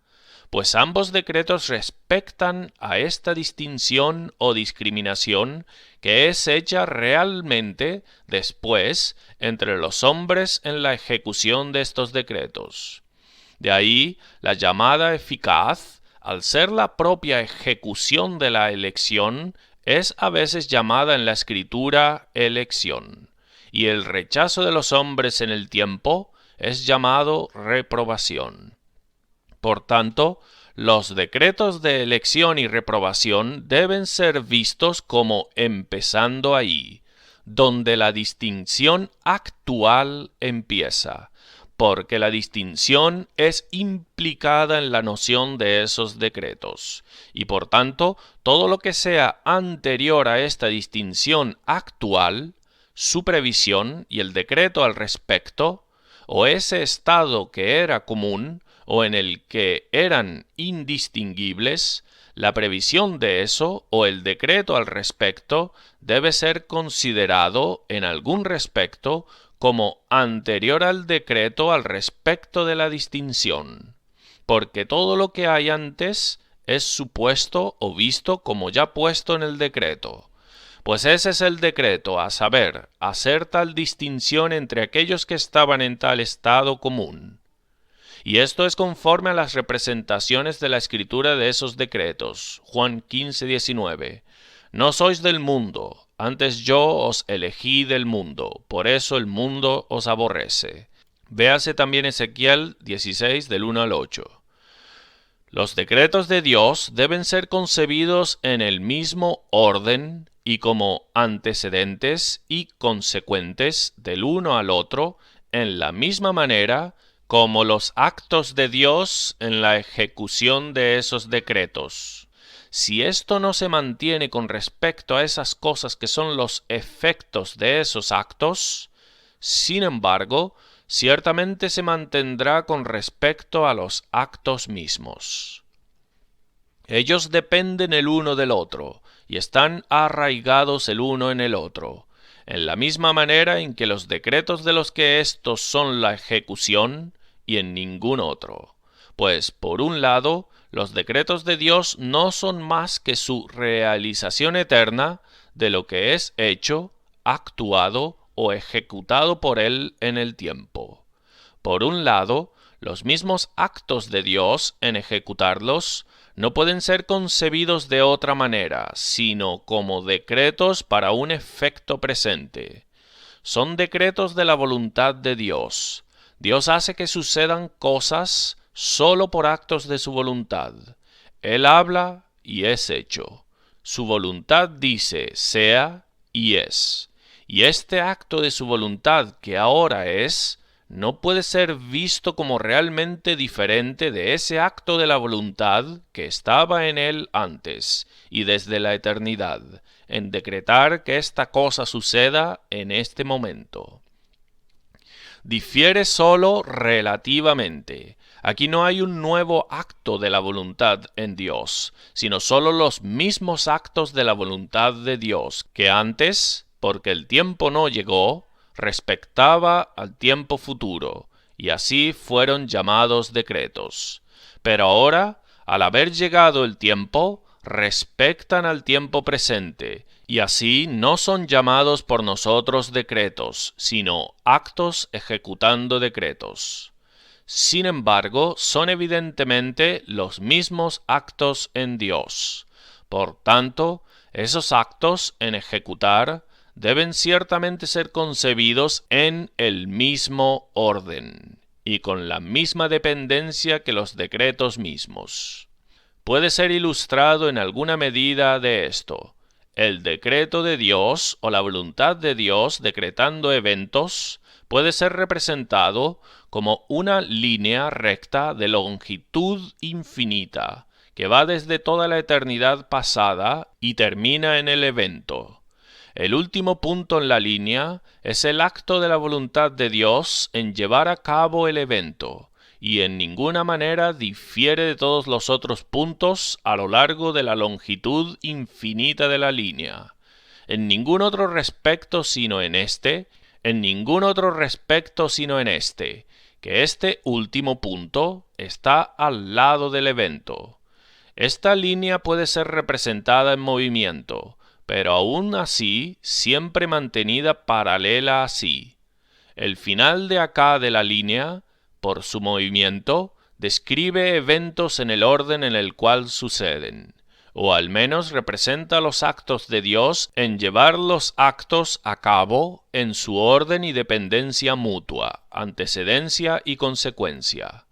pues ambos decretos respectan a esta distinción o discriminación que es hecha realmente después entre los hombres en la ejecución de estos decretos. De ahí la llamada eficaz, al ser la propia ejecución de la elección, es a veces llamada en la Escritura elección, y el rechazo de los hombres en el tiempo es llamado reprobación. Por tanto, los decretos de elección y reprobación deben ser vistos como empezando ahí, donde la distinción actual empieza, porque la distinción es implicada en la noción de esos decretos, y por tanto, todo lo que sea anterior a esta distinción actual, su previsión y el decreto al respecto, o ese estado que era común, o en el que eran indistinguibles, la previsión de eso o el decreto al respecto debe ser considerado en algún respecto como anterior al decreto al respecto de la distinción, porque todo lo que hay antes es supuesto o visto como ya puesto en el decreto. Pues ese es el decreto, a saber, hacer tal distinción entre aquellos que estaban en tal estado común. Y esto es conforme a las representaciones de la escritura de esos decretos. Juan 15:19. No sois del mundo, antes yo os elegí del mundo, por eso el mundo os aborrece. Véase también Ezequiel 16 del 1 al 8. Los decretos de Dios deben ser concebidos en el mismo orden y como antecedentes y consecuentes del uno al otro, en la misma manera como los actos de Dios en la ejecución de esos decretos. Si esto no se mantiene con respecto a esas cosas que son los efectos de esos actos, sin embargo, ciertamente se mantendrá con respecto a los actos mismos. Ellos dependen el uno del otro, y están arraigados el uno en el otro, en la misma manera en que los decretos de los que éstos son la ejecución, y en ningún otro. Pues, por un lado, los decretos de Dios no son más que su realización eterna de lo que es hecho, actuado o ejecutado por Él en el tiempo. Por un lado, los mismos actos de Dios en ejecutarlos no pueden ser concebidos de otra manera, sino como decretos para un efecto presente. Son decretos de la voluntad de Dios. Dios hace que sucedan cosas solo por actos de su voluntad. Él habla y es hecho. Su voluntad dice sea y es. Y este acto de su voluntad que ahora es, no puede ser visto como realmente diferente de ese acto de la voluntad que estaba en él antes y desde la eternidad, en decretar que esta cosa suceda en este momento. Difiere solo relativamente. Aquí no hay un nuevo acto de la voluntad en Dios, sino solo los mismos actos de la voluntad de Dios, que antes, porque el tiempo no llegó, respectaba al tiempo futuro, y así fueron llamados decretos. Pero ahora, al haber llegado el tiempo, respectan al tiempo presente, y así no son llamados por nosotros decretos, sino actos ejecutando decretos. Sin embargo, son evidentemente los mismos actos en Dios. Por tanto, esos actos en ejecutar deben ciertamente ser concebidos en el mismo orden y con la misma dependencia que los decretos mismos. Puede ser ilustrado en alguna medida de esto. El decreto de Dios o la voluntad de Dios decretando eventos puede ser representado como una línea recta de longitud infinita que va desde toda la eternidad pasada y termina en el evento. El último punto en la línea es el acto de la voluntad de Dios en llevar a cabo el evento, y en ninguna manera difiere de todos los otros puntos a lo largo de la longitud infinita de la línea. En ningún otro respecto sino en este, que este último punto está al lado del evento. Esta línea puede ser representada en movimiento, pero aún así siempre mantenida paralela así. El final de acá de la línea, por su movimiento, describe eventos en el orden en el cual suceden, o al menos representa los actos de Dios en llevar los actos a cabo en su orden y dependencia mutua, antecedencia y consecuencia.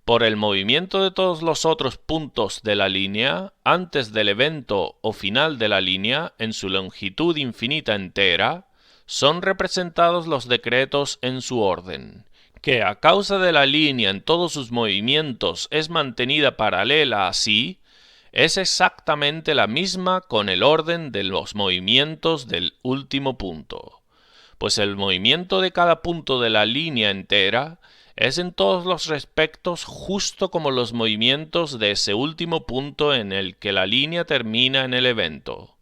por el movimiento de todos los otros puntos de la línea, antes del evento o final de la línea, en su longitud infinita entera, son representados los decretos en su orden, que a causa de la línea en todos sus movimientos es mantenida paralela así, es exactamente la misma con el orden de los movimientos del último punto, pues el movimiento de cada punto de la línea entera es en todos los respectos justo como los movimientos de ese último punto en el que la línea termina en el evento,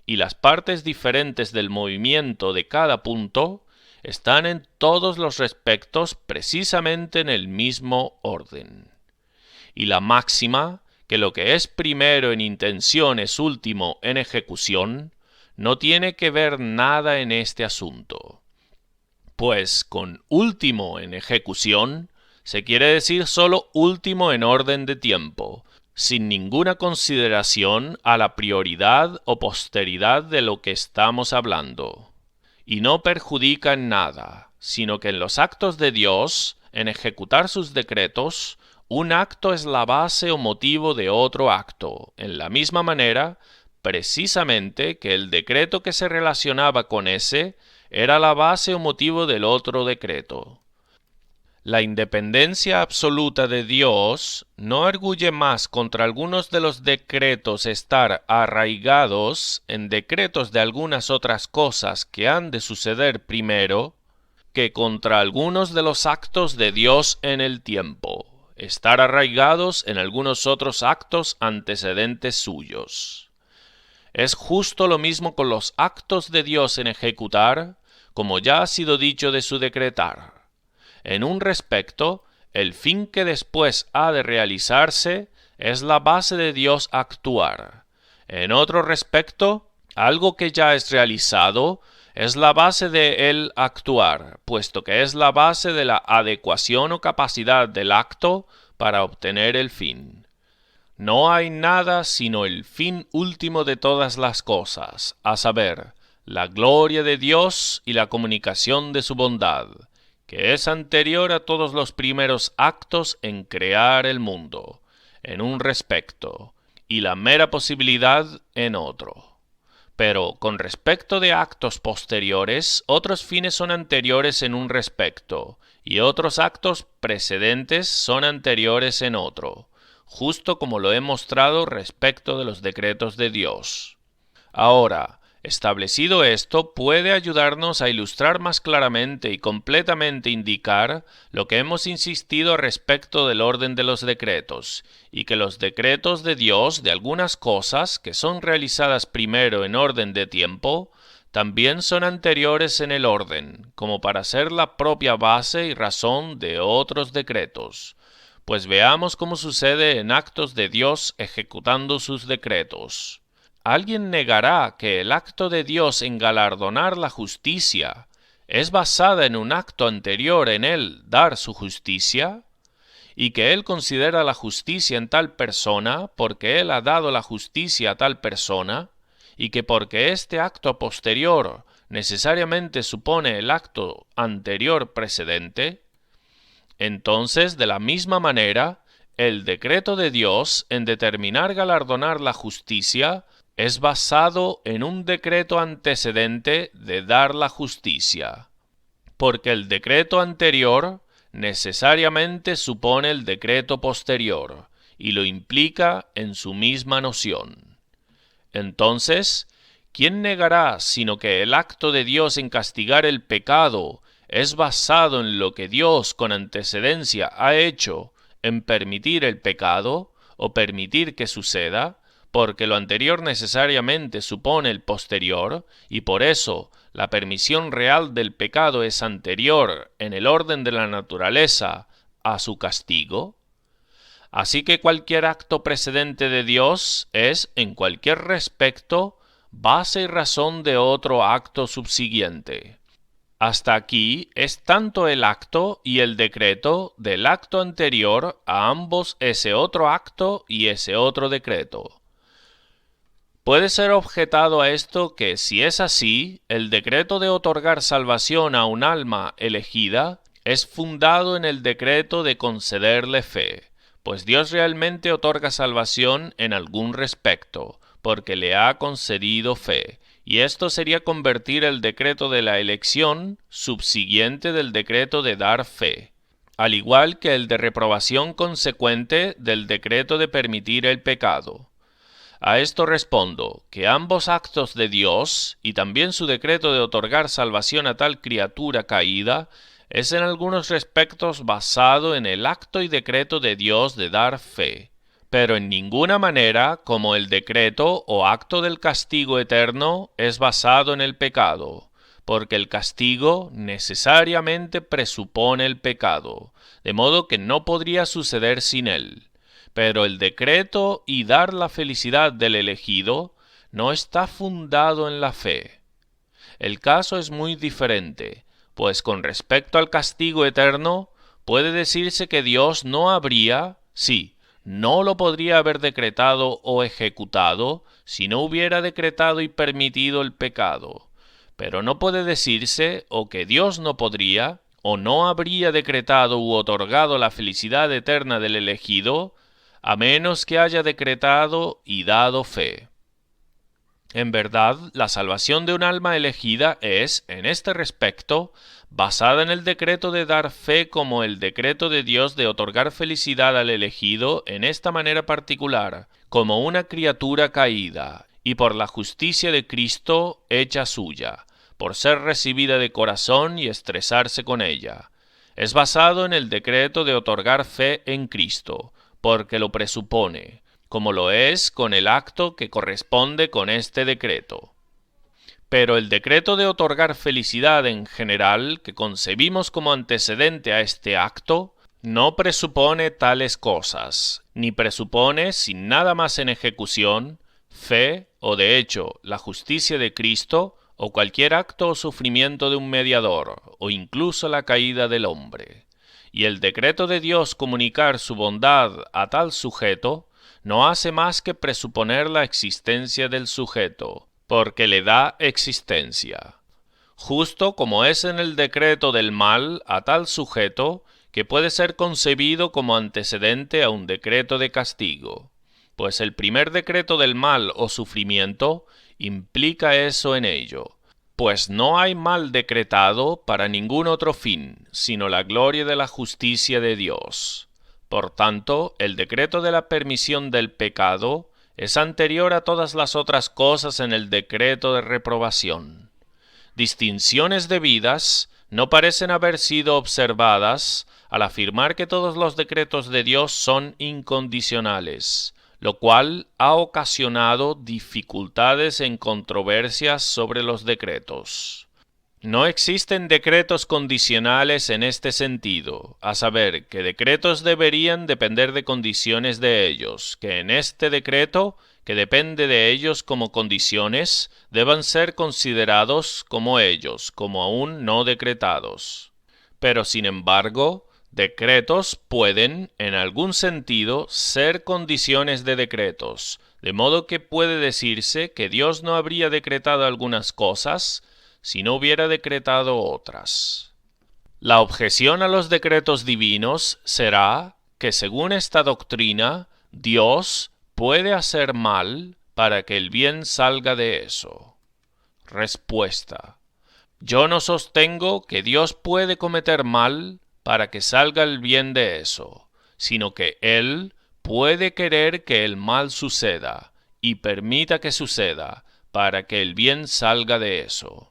y las partes diferentes del movimiento de cada punto están en todos los respectos precisamente en el mismo orden. Y la máxima, que lo que es primero en intención es último en ejecución, no tiene que ver nada en este asunto. Pues con último en ejecución se quiere decir solo último en orden de tiempo, sin ninguna consideración a la prioridad o posteridad de lo que estamos hablando. Y no perjudica en nada, sino que en los actos de Dios, en ejecutar sus decretos, un acto es la base o motivo de otro acto, en la misma manera, precisamente, que el decreto que se relacionaba con ese era la base o motivo del otro decreto. La independencia absoluta de Dios no arguye más contra algunos de los decretos estar arraigados en decretos de algunas otras cosas que han de suceder primero, que contra algunos de los actos de Dios en el tiempo, estar arraigados en algunos otros actos antecedentes suyos. Es justo lo mismo con los actos de Dios en ejecutar, como ya ha sido dicho de su decretar. En un respecto, el fin que después ha de realizarse es la base de Dios actuar. En otro respecto, algo que ya es realizado es la base de él actuar, puesto que es la base de la adecuación o capacidad del acto para obtener el fin. No hay nada sino el fin último de todas las cosas, a saber, la gloria de Dios y la comunicación de su bondad, que es anterior a todos los primeros actos en crear el mundo, en un respecto, y la mera posibilidad en otro. Pero con respecto de actos posteriores, otros fines son anteriores en un respecto, y otros actos precedentes son anteriores en otro, justo como lo he mostrado respecto de los decretos de Dios. Ahora, establecido esto, puede ayudarnos a ilustrar más claramente y completamente indicar lo que hemos insistido respecto del orden de los decretos, y que los decretos de Dios de algunas cosas que son realizadas primero en orden de tiempo, también son anteriores en el orden, como para ser la propia base y razón de otros decretos. Pues veamos cómo sucede en actos de Dios ejecutando sus decretos. ¿Alguien negará que el acto de Dios en galardonar la justicia es basada en un acto anterior en él dar su justicia? ¿Y que él considera la justicia en tal persona porque él ha dado la justicia a tal persona? ¿Y que porque este acto posterior necesariamente supone el acto anterior precedente? Entonces, de la misma manera, el decreto de Dios en determinar galardonar la justicia es basado en un decreto antecedente de dar la justicia, porque el decreto anterior necesariamente supone el decreto posterior y lo implica en su misma noción. Entonces, ¿quién negará sino que el acto de Dios en castigar el pecado es basado en lo que Dios con antecedencia ha hecho en permitir el pecado o permitir que suceda? Porque lo anterior necesariamente supone el posterior, y por eso la permisión real del pecado es anterior en el orden de la naturaleza a su castigo. Así que cualquier acto precedente de Dios es, en cualquier respecto, base y razón de otro acto subsiguiente. Hasta aquí es tanto el acto y el decreto del acto anterior a ambos ese otro acto y ese otro decreto. Puede ser objetado a esto que, si es así, el decreto de otorgar salvación a un alma elegida es fundado en el decreto de concederle fe, pues Dios realmente otorga salvación en algún respecto, porque le ha concedido fe, y esto sería convertir el decreto de la elección subsiguiente del decreto de dar fe, al igual que el de reprobación consecuente del decreto de permitir el pecado. A esto respondo, que ambos actos de Dios, y también su decreto de otorgar salvación a tal criatura caída, es en algunos respectos basado en el acto y decreto de Dios de dar fe, pero en ninguna manera como el decreto o acto del castigo eterno es basado en el pecado, porque el castigo necesariamente presupone el pecado, de modo que no podría suceder sin él. Pero el decreto y dar la felicidad del elegido no está fundado en la fe. El caso es muy diferente, pues con respecto al castigo eterno, puede decirse que Dios no habría, sí, no lo podría haber decretado o ejecutado si no hubiera decretado y permitido el pecado. Pero no puede decirse o que Dios no podría o no habría decretado u otorgado la felicidad eterna del elegido, a menos que haya decretado y dado fe. En verdad, la salvación de un alma elegida es, en este respecto, basada en el decreto de dar fe como el decreto de Dios de otorgar felicidad al elegido en esta manera particular, como una criatura caída, y por la justicia de Cristo hecha suya, por ser recibida de corazón y estresarse con ella. Es basado en el decreto de otorgar fe en Cristo, porque lo presupone, como lo es con el acto que corresponde con este decreto. Pero el decreto de otorgar felicidad en general, que concebimos como antecedente a este acto, no presupone tales cosas, ni presupone, sin nada más en ejecución, fe o de hecho la justicia de Cristo o cualquier acto o sufrimiento de un mediador, o incluso la caída del hombre. Y el decreto de Dios comunicar su bondad a tal sujeto no hace más que presuponer la existencia del sujeto, porque le da existencia. Justo como es en el decreto del mal a tal sujeto que puede ser concebido como antecedente a un decreto de castigo, pues el primer decreto del mal o sufrimiento implica eso en ello, pues no hay mal decretado para ningún otro fin, sino la gloria de la justicia de Dios. Por tanto, el decreto de la permisión del pecado es anterior a todas las otras cosas en el decreto de reprobación. Distinciones debidas no parecen haber sido observadas al afirmar que todos los decretos de Dios son incondicionales, lo cual ha ocasionado dificultades en controversias sobre los decretos. No existen decretos condicionales en este sentido, a saber, que decretos deberían depender de condiciones de ellos, que en este decreto, que depende de ellos como condiciones, deban ser considerados como ellos, como aún no decretados. Pero, sin embargo, decretos pueden, en algún sentido, ser condiciones de decretos, de modo que puede decirse que Dios no habría decretado algunas cosas si no hubiera decretado otras. La objeción a los decretos divinos será que, según esta doctrina, Dios puede hacer mal para que el bien salga de eso. Respuesta: yo no sostengo que Dios puede cometer mal para que salga el bien de eso, sino que Él puede querer que el mal suceda y permita que suceda para que el bien salga de eso.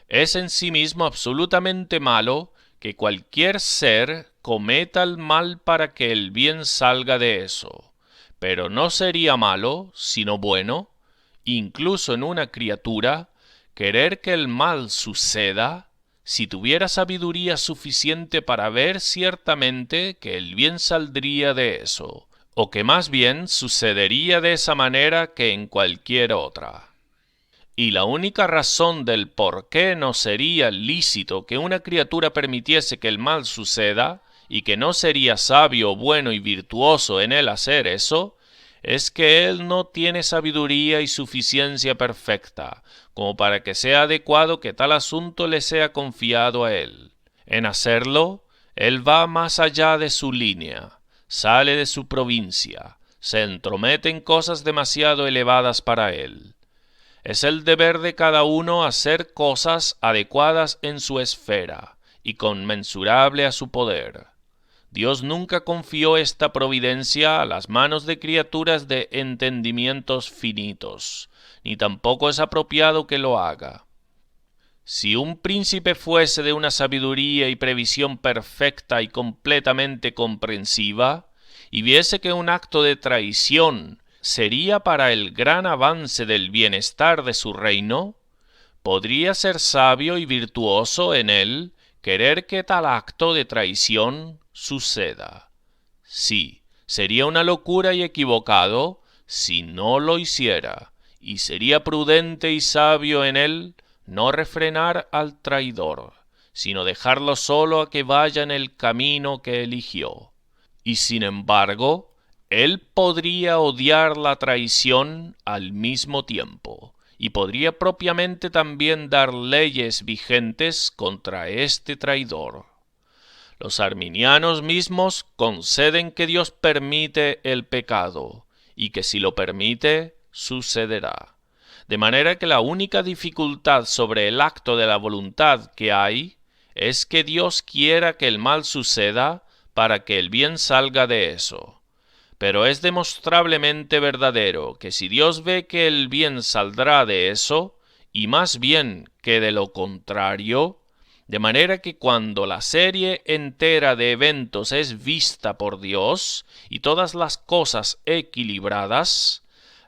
Es en sí mismo absolutamente malo que cualquier ser cometa el mal para que el bien salga de eso, pero no sería malo, sino bueno, incluso en una criatura, querer que el mal suceda si tuviera sabiduría suficiente para ver ciertamente que el bien saldría de eso, o que más bien sucedería de esa manera que en cualquier otra. Y la única razón del por qué no sería lícito que una criatura permitiese que el mal suceda, y que no sería sabio, bueno y virtuoso en él hacer eso, es que él no tiene sabiduría y suficiencia perfecta, como para que sea adecuado que tal asunto le sea confiado a él. En hacerlo, él va más allá de su línea, sale de su provincia, se entromete en cosas demasiado elevadas para él. Es el deber de cada uno hacer cosas adecuadas en su esfera y conmensurable a su poder. Dios nunca confió esta providencia a las manos de criaturas de entendimientos finitos, ni tampoco es apropiado que lo haga. Si un príncipe fuese de una sabiduría y previsión perfecta y completamente comprensiva, y viese que un acto de traición sería para el gran avance del bienestar de su reino, podría ser sabio y virtuoso en él querer que tal acto de traición suceda. Sí, sería una locura y equivocado si no lo hiciera, y sería prudente y sabio en él no refrenar al traidor, sino dejarlo solo a que vaya en el camino que eligió. Y sin embargo, él podría odiar la traición al mismo tiempo, y podría propiamente también dar leyes vigentes contra este traidor. Los arminianos mismos conceden que Dios permite el pecado, y que si lo permite, sucederá. De manera que la única dificultad sobre el acto de la voluntad que hay es que Dios quiera que el mal suceda para que el bien salga de eso. Pero es demostrablemente verdadero que si Dios ve que el bien saldrá de eso, y más bien que de lo contrario, de manera que cuando la serie entera de eventos es vista por Dios y todas las cosas equilibradas,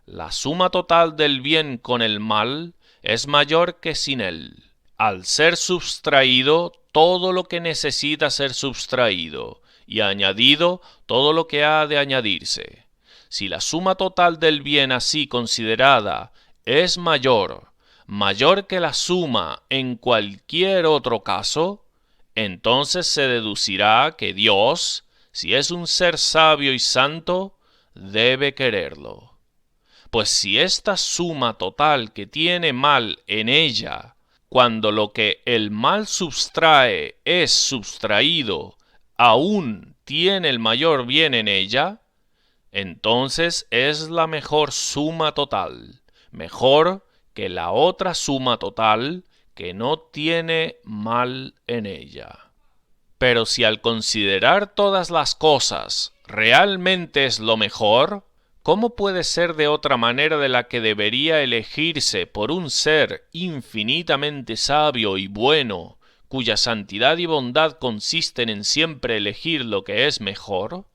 la suma total del bien con el mal es mayor que sin él, al ser sustraído todo lo que necesita ser sustraído y añadido todo lo que ha de añadirse. Si la suma total del bien así considerada es mayor que la suma en cualquier otro caso, entonces se deducirá que Dios, si es un ser sabio y santo, debe quererlo. Pues si esta suma total que tiene mal en ella, cuando lo que el mal subtrae es subtraído, aún tiene el mayor bien en ella, entonces es la mejor suma total, mejor que la otra suma total que no tiene mal en ella. Pero si al considerar todas las cosas realmente es lo mejor, ¿cómo puede ser de otra manera de la que debería elegirse por un ser infinitamente sabio y bueno, cuya santidad y bondad consisten en siempre elegir lo que es mejor?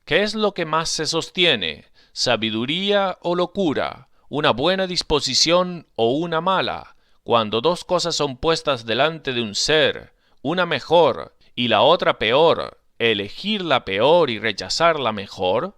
¿Qué es lo que más se sostiene? ¿Sabiduría o locura? ¿Una buena disposición o una mala? Cuando dos cosas son puestas delante de un ser, una mejor y la otra peor, ¿elegir la peor y rechazar la mejor?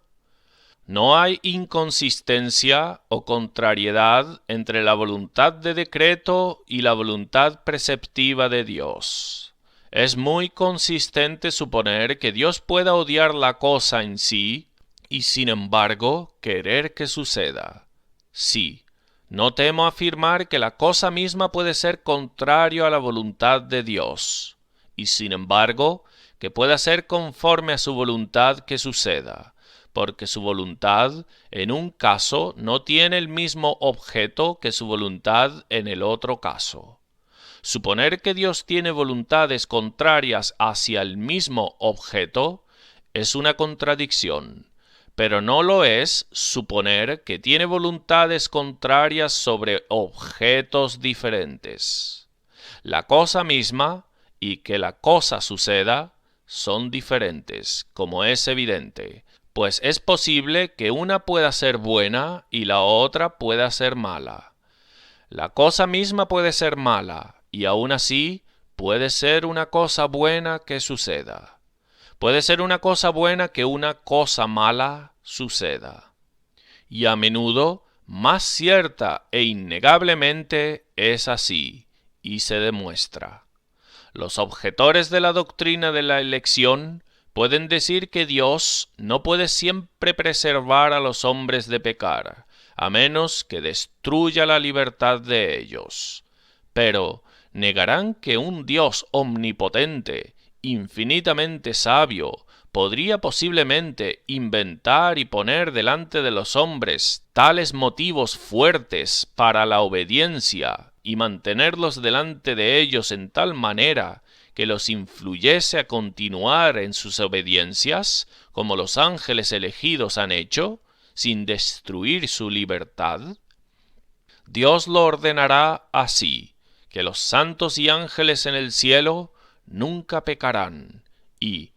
No hay inconsistencia o contrariedad entre la voluntad de decreto y la voluntad preceptiva de Dios. Es muy consistente suponer que Dios pueda odiar la cosa en sí y sin embargo querer que suceda. Sí, no temo afirmar que la cosa misma puede ser contrario a la voluntad de Dios, y sin embargo que pueda ser conforme a su voluntad que suceda, porque su voluntad en un caso no tiene el mismo objeto que su voluntad en el otro caso. Suponer que Dios tiene voluntades contrarias hacia el mismo objeto es una contradicción, pero no lo es suponer que tiene voluntades contrarias sobre objetos diferentes. La cosa misma y que la cosa suceda son diferentes, como es evidente, pues es posible que una pueda ser buena y la otra pueda ser mala. La cosa misma puede ser mala, y aún así puede ser una cosa buena que suceda. Puede ser una cosa buena que una cosa mala suceda. Y a menudo, más cierta e innegablemente, es así, y se demuestra. Los objetores de la doctrina de la elección pueden decir que Dios no puede siempre preservar a los hombres de pecar, a menos que destruya la libertad de ellos. Pero negarán que un Dios omnipotente, infinitamente sabio, podría posiblemente inventar y poner delante de los hombres tales motivos fuertes para la obediencia y mantenerlos delante de ellos en tal manera que los influyese a continuar en sus obediencias, como los ángeles elegidos han hecho, sin destruir su libertad? Dios lo ordenará así, que los santos y ángeles en el cielo nunca pecarán, y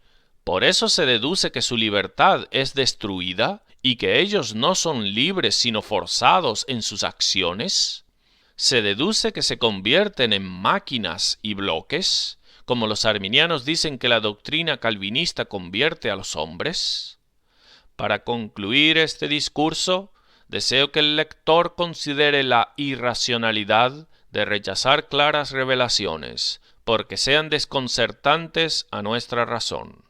por eso se deduce que su libertad es destruida y que ellos no son libres sino forzados en sus acciones. Se deduce que se convierten en máquinas y bloques, como los arminianos dicen que la doctrina calvinista convierte a los hombres. Para concluir este discurso, deseo que el lector considere la irracionalidad de rechazar claras revelaciones, porque sean desconcertantes a nuestra razón.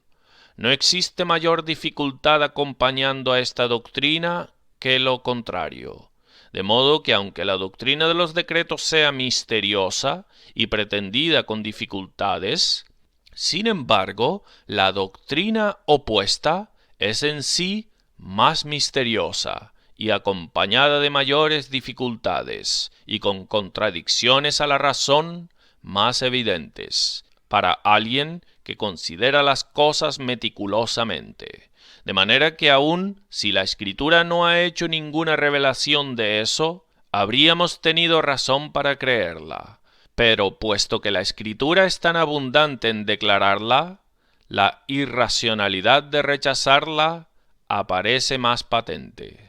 No existe mayor dificultad acompañando a esta doctrina que lo contrario. De modo que aunque la doctrina de los decretos sea misteriosa y pretendida con dificultades, sin embargo, la doctrina opuesta es en sí más misteriosa y acompañada de mayores dificultades y con contradicciones a la razón más evidentes para alguien que considera las cosas meticulosamente. De manera que aun si la Escritura no ha hecho ninguna revelación de eso, habríamos tenido razón para creerla. Pero puesto que la Escritura es tan abundante en declararla, la irracionalidad de rechazarla aparece más patente.